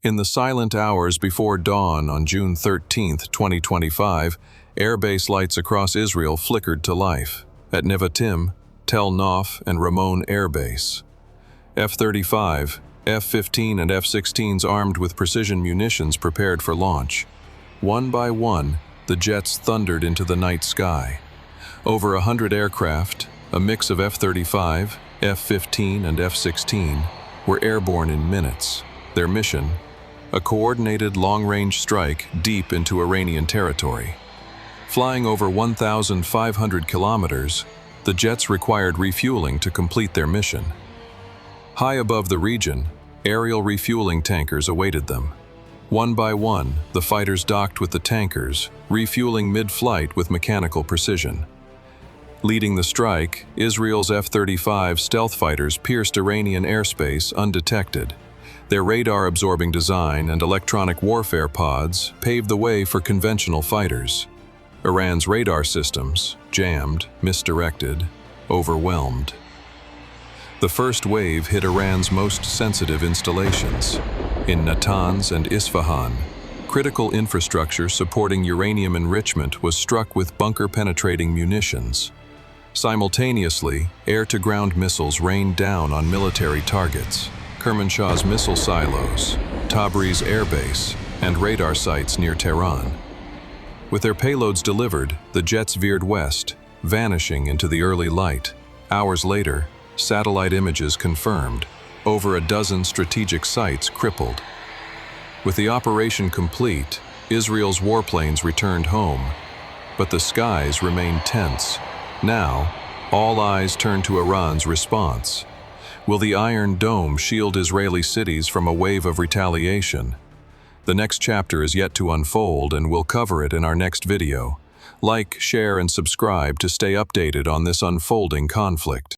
In the silent hours before dawn on June 13, 2025, airbase lights across Israel flickered to life. At Nevatim, Tel Nof, and Ramon Air Base. F-35, F-15 and F-16s armed with precision munitions prepared for launch. One by one, the jets thundered into the night sky. Over 100 aircraft, a mix of F-35, F-15 and F-16, were airborne in minutes. Their mission? A coordinated long-range strike deep into Iranian territory. Flying over 1,500 kilometers, the jets required refueling to complete their mission. High above the region, aerial refueling tankers awaited them. One by one, the fighters docked with the tankers, refueling mid-flight with mechanical precision. Leading the strike, Israel's F-35 stealth fighters pierced Iranian airspace undetected. Their radar-absorbing design and electronic warfare pods paved the way for conventional fighters. Iran's radar systems, jammed, misdirected, overwhelmed. The first wave hit Iran's most sensitive installations. In Natanz and Isfahan, critical infrastructure supporting uranium enrichment was struck with bunker-penetrating munitions. Simultaneously, air-to-ground missiles rained down on military targets, Kermanshah's missile silos, Tabriz Air Base, and radar sites near Tehran. With their payloads delivered, the jets veered west, vanishing into the early light. Hours later, satellite images confirmed, over a dozen strategic sites crippled. With the operation complete, Israel's warplanes returned home, but the skies remained tense. Now, all eyes turn to Iran's response. Will the Iron Dome shield Israeli cities from a wave of retaliation? The next chapter is yet to unfold, and we'll cover it in our next video. Like, share, and subscribe to stay updated on this unfolding conflict.